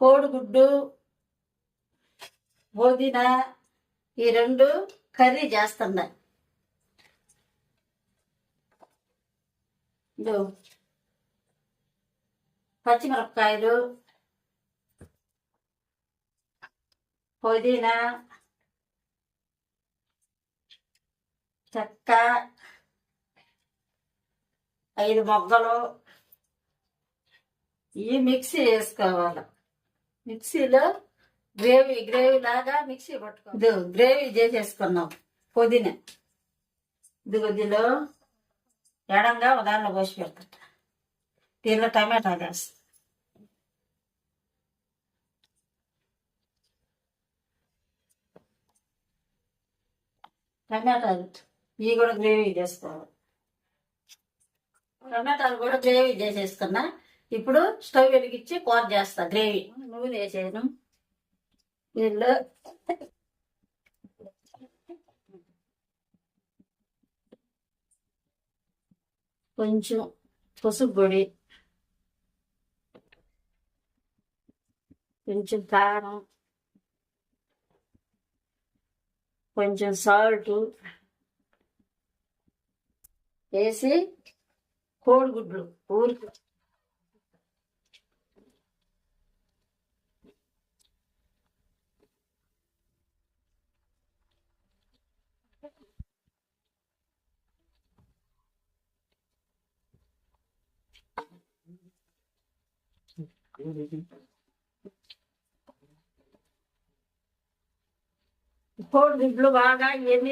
కోడిగుడ్డు, పుదీనా ఈ రెండు కర్రీ చేస్తున్నా. పచ్చిమిరపకాయలు, పుదీనా, చెక్క 5 మొగ్గలు ఇవి మిక్సీ వేసుకోవాలి. మిక్సీలో గ్రేవీ లాగా మిక్సీ పట్టుకో. గ్రేవీ చేసేసుకున్నాం. పుదీనా ఇదిలో ఎడంగా దానిలో పోసి పెడతా. దీనిలో టమాటా వేస్తా. టమాటాలు ఇవి కూడా గ్రేవీ చేసుకోవాలి. టమాటాలు కూడా గ్రేవీ చేసేసుకున్నా. ఇప్పుడు స్టవ్ వెలిగించి కూర చేస్తా. గ్రేవీ నూనె వేసేయను. దీనిలో కొంచెం పసుపు పొడి, కొంచెం కారం, కొంచెం సాల్ట్ వేసి కోడిగుడ్లు ఊరికి కోడిగుడ్లు బాగా ఇవన్నీ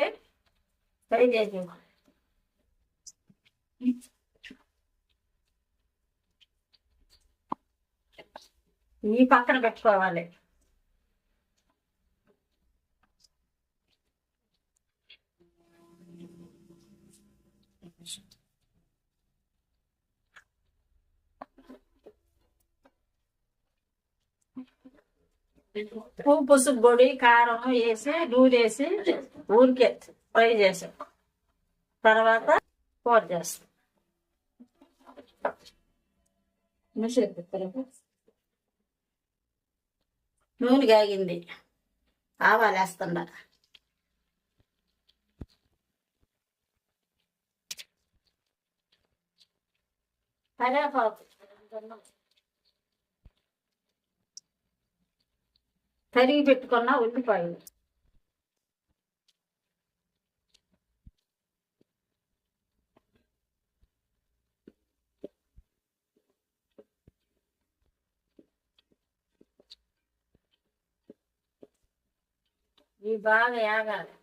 ఫ్రై చేసి ఈ పక్కన పెట్టుకోవాలి. ఉప్పు, పసుపు పొడి, కారం వేసి నూనె వేసి ఊరికే ఫ్రై చేసాం. తర్వాత కూర చేస్తాం. నూనె కాగింది, ఆవాలు వేస్తుండ. కరివేపాకు, తరిగి పెట్టుకున్న ఉల్లిపాయలు, ఇవి బాగా యాగాలి.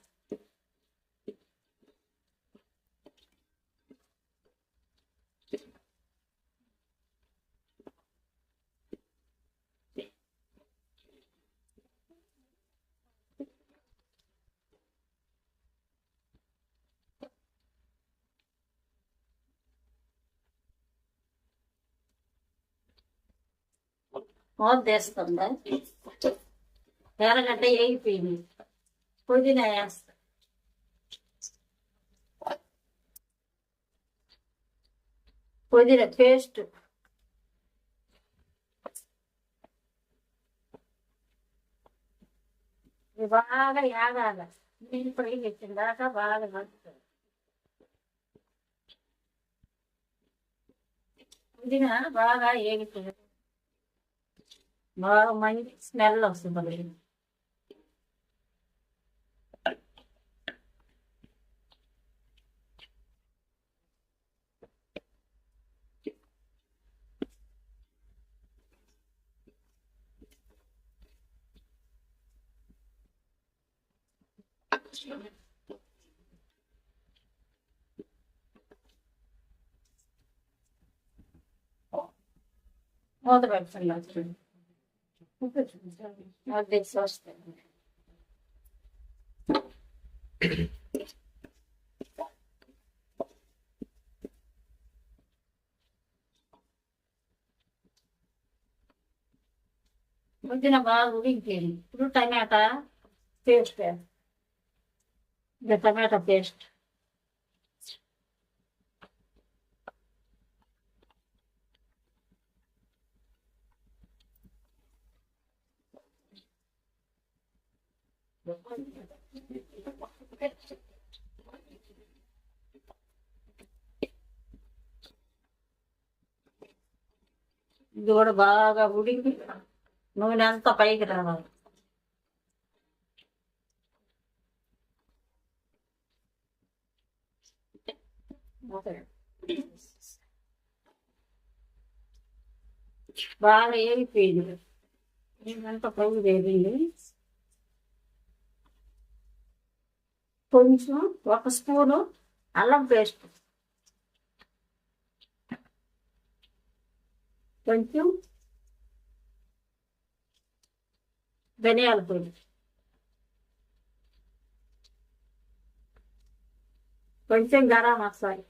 మూత తీస్తుందా. ఎర్రగడ్డ వేగిపోయింది. పుదీనా వేస్తా. పుదీనా పేస్ట్, బాగా యాగాల. నీళ్ళు పొయ్యి పెట్టిన దాకా బాగా మగ్గుతుంది. పుదీనా బాగా ఏగిపోయింది. బాగా మంచి స్మెల్ వస్తుంది. మూత పెడుతున్నాను. అది వస్తుంది. పుదీనా బాగా ఉడికిపోయింది. ఇప్పుడు టమాటా పేస్ట్, టమాటా పేస్ట్ ఇది కూడా బాగా ఉడికి నూనె అంతా పైకి రావాలి. బాగా ఏగిపోయింది, నూనెంతా పైకి వేగింది. కొంచెం 1 స్పూను అల్లం పేస్ట్, కొంచెం ధనియాల పొడి, కొంచెం గరం మసాలా,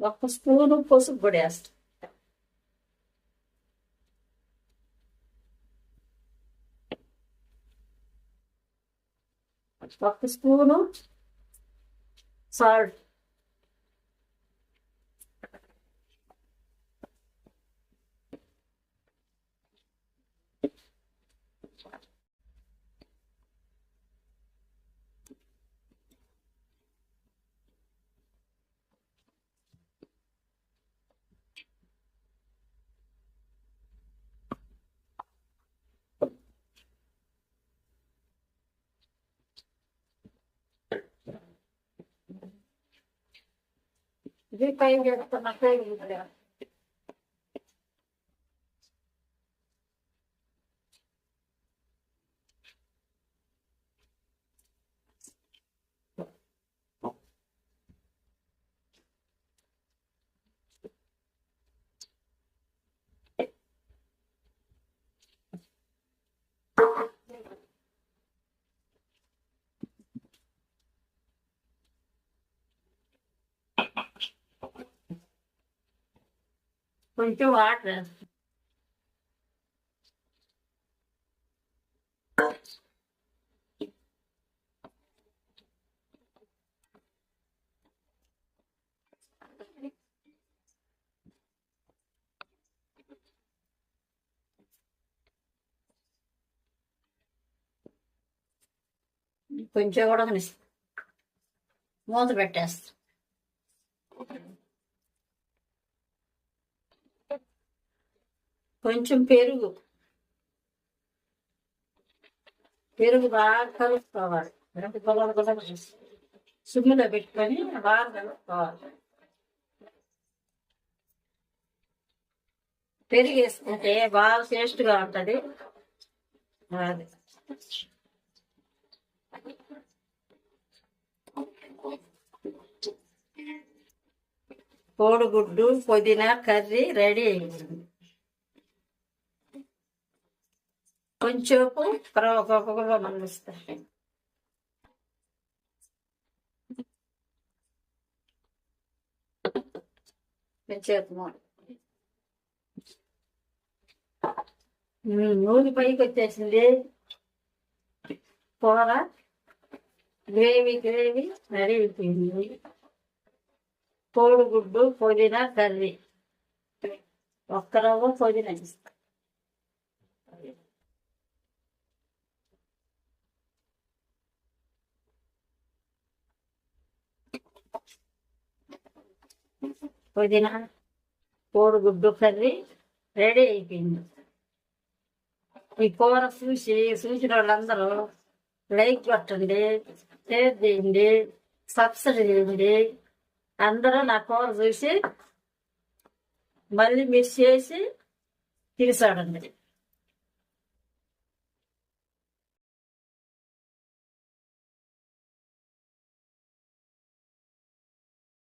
ఒక స్పూను పసుపు పొడి వేస్తాం, ఒక స్పూను సాల్ట్, ఇది పైన చేస్తున్న కొంచెం వాటర్ వేస్తాం, కొంచెం ఉడకనిస్తాం, మూత పెట్టేస్తాం. కొంచెం పెరుగు బాగా కలుపుకోవాలి, సిమ్లో పెట్టుకొని బాగా కలుపుకోవాలి. పెరుగు వేసుకుంటే బాగా టేస్ట్గా ఉంటుంది. అది కోడిగుడ్డు పుదీనా కర్రీ రెడీ అయింది. కొంచెం కరవగా మళ్ళిస్తాను. నూనె పైకి వచ్చేసింది. కూర గ్రేవీ రెడీ అయిపోయింది. కోడిగుడ్డు పుదీనా కర్రీ, ఒక్క రవ్వ పుదీనా ఇస్తాను. పుదీనా కోడిగుడ్డు కర్రీ రెడీ అయిపోయింది. ఈ కూర చూసిన వాళ్ళందరూ లైక్ కొట్టండి, షేర్ చేయండి, సబ్స్క్రైబ్ చేయండి. అందరూ నా కూర చూసి మళ్ళీ మీరు చేసి తిరిసాడండి.